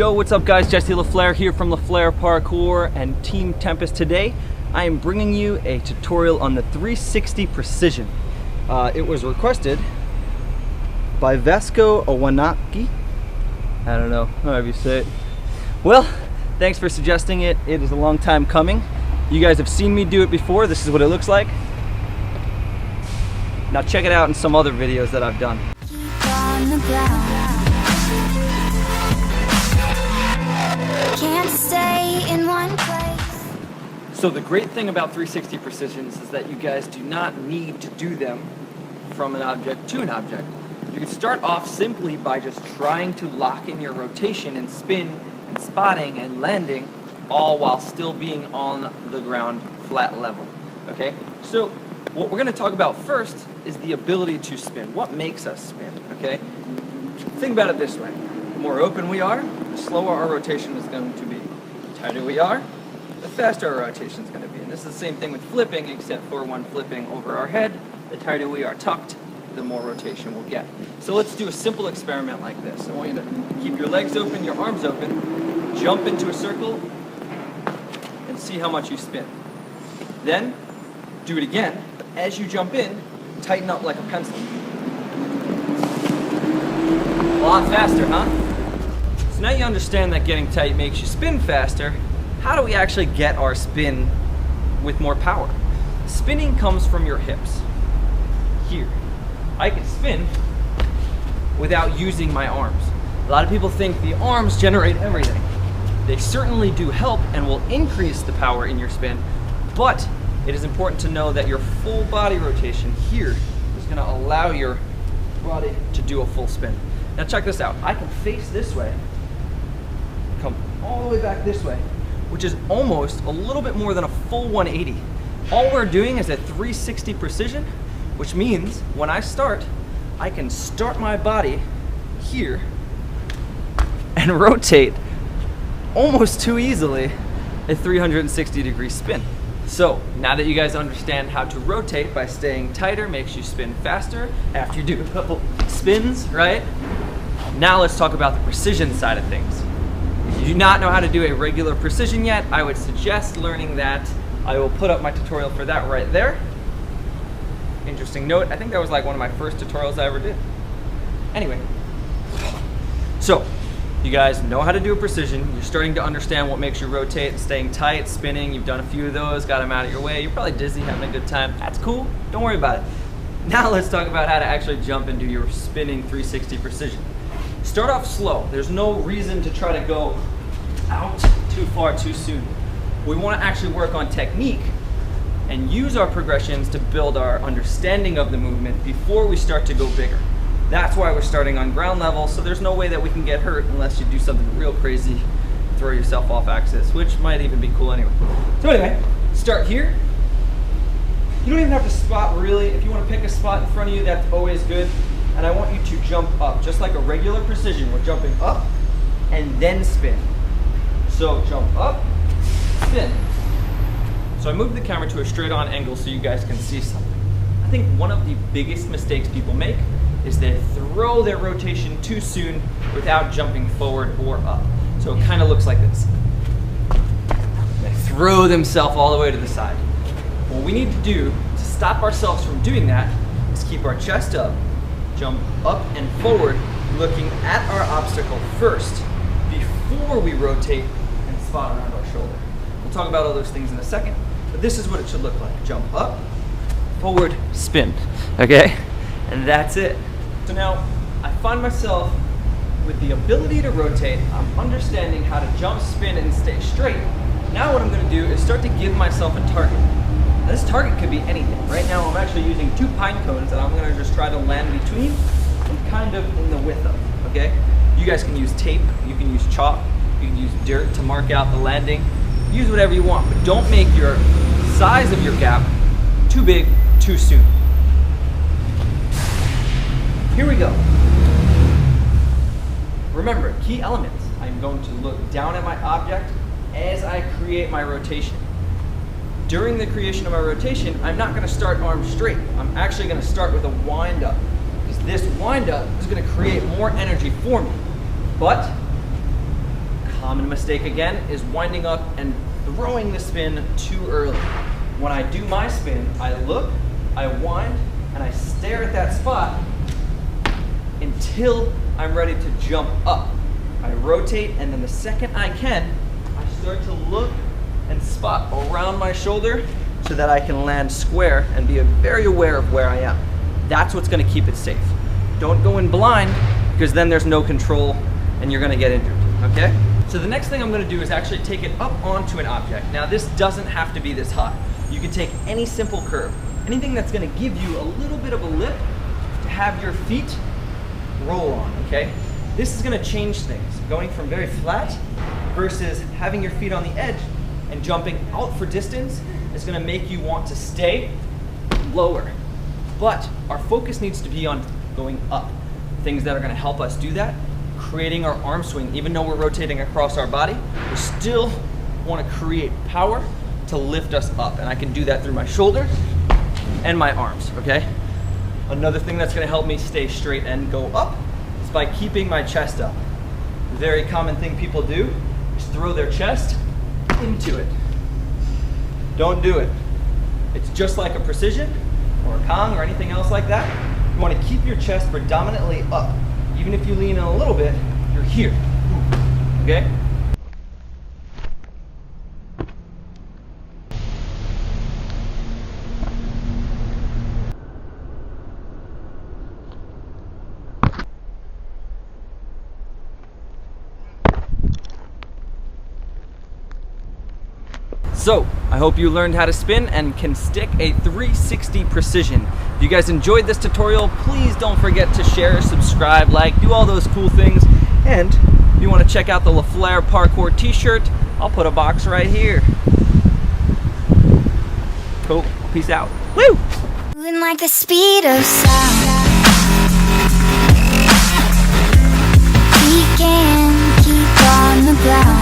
Yo, what's up guys? Jesse Flair here from Flair Parkour and Team Tempest. Today I am bringing you a tutorial on the 360 Precision. It was requested by Vasco Owanaki. I don't know however you say it. Well, thanks for suggesting it. It is a long time coming. You guys have seen me do it before. This is what it looks like. Now check it out in some other videos that I've done. Can't stay in one place. So the great thing about 360 Precisions is that you guys do not need to do them from an object to an object. You can start off simply by just trying to lock in your rotation and spin and spotting and landing, all while still being on the ground flat level, okay? So what we're gonna talk about first is the ability to spin. What makes us spin, okay? Think about it this way. The more open we are, the slower our rotation is going to be. The tighter we are, the faster our rotation is going to be. And this is the same thing with flipping, except for when flipping over our head, the tighter we are tucked, the more rotation we'll get. So let's do a simple experiment like this. I want you to keep your legs open, your arms open, jump into a circle, and see how much you spin. Then, do it again, but as you jump in, tighten up like a pencil. A lot faster, huh? So now you understand that getting tight makes you spin faster. How do we actually get our spin with more power? Spinning comes from your hips. Here. I can spin without using my arms. A lot of people think the arms generate everything. They certainly do help and will increase the power in your spin, but it is important to know that your full body rotation here is going to allow your body to do a full spin. Now check this out. I can face this way, come all the way back this way, which is almost a little bit more than a full 180. All we're doing is a 360 precision, which means when I start, I can start my body here and rotate almost too easily a 360-degree spin. So now that you guys understand how to rotate by staying tighter makes you spin faster after you do a couple spins, right? Now let's talk about the precision side of things. If you do not know how to do a regular precision yet, I would suggest learning that. I will put up my tutorial for that right there. Interesting note, I think that was like one of my first tutorials I ever did. Anyway, so you guys know how to do a precision. You're starting to understand what makes you rotate, staying tight, spinning. You've done a few of those, got them out of your way. You're probably dizzy, having a good time. That's cool, don't worry about it. Now let's talk about how to actually jump and do your spinning 360 precision. Start off slow. There's no reason to try to go out too far too soon. We want to actually work on technique and use our progressions to build our understanding of the movement before we start to go bigger. That's why we're starting on ground level, so there's no way that we can get hurt unless you do something real crazy, throw yourself off axis, which might even be cool anyway. So anyway, start here. You don't even have to spot really. If you want to pick a spot in front of you, that's always good. And I want you to jump up, just like a regular precision. We're jumping up and then spin. So jump up, spin. So I moved the camera to a straight on angle so you guys can see something. I think one of the biggest mistakes people make is they throw their rotation too soon without jumping forward or up. So it kind of looks like this. They throw themselves all the way to the side. What we need to do to stop ourselves from doing that is keep our chest up, jump up and forward, looking at our obstacle first before we rotate and spot around our shoulder. We'll talk about all those things in a second, but this is what it should look like. Jump up, forward, spin, okay? And that's it. So now, I find myself with the ability to rotate. I'm understanding how to jump, spin, and stay straight. Now what I'm gonna do is start to give myself a target. Now, this target could be anything. Right now I'm actually using 2 pine cones that I'm gonna just try to land between and kind of in the width of, okay? You guys can use tape, you can use chalk, you can use dirt to mark out the landing. Use whatever you want, but don't make your size of your gap too big too soon. Here we go. Remember, key elements. I'm going to look down at my object as I create my rotation. During the creation of my rotation, I'm not going to start arms straight. I'm actually going to start with a wind up, because this wind up is going to create more energy for me. But Common mistake again is winding up and throwing the spin too early. When I do my spin, I look, I wind, and I stare at that spot until I'm ready to jump up. I rotate, and then the second I can, I start to look and spot around my shoulder so that I can land square and be very aware of where I am. That's what's gonna keep it safe. Don't go in blind, because then there's no control and you're gonna get injured, okay? So the next thing I'm gonna do is actually take it up onto an object. Now this doesn't have to be this high. You can take any simple curve, anything that's gonna give you a little bit of a lip to have your feet roll on, okay? This is gonna change things. Going from very flat versus having your feet on the edge and jumping out for distance is gonna make you want to stay lower. But our focus needs to be on going up. Things that are gonna help us do that, creating our arm swing. Even though we're rotating across our body, we still wanna create power to lift us up. And I can do that through my shoulders and my arms, okay? Another thing that's gonna help me stay straight and go up is by keeping my chest up. A very common thing people do is throw their chest into it. Don't do it. It's just like a precision or a Kong or anything else like that. You want to keep your chest predominantly up. Even if you lean in a little bit, you're here. Okay? So, I hope you learned how to spin and can stick a 360 precision. If you guys enjoyed this tutorial, please don't forget to share, subscribe, like, do all those cool things. And if you want to check out the Flair parkour t-shirt, I'll put a box right here. Cool, peace out. Woo! Moving like the speed of sound. We can keep on the ground.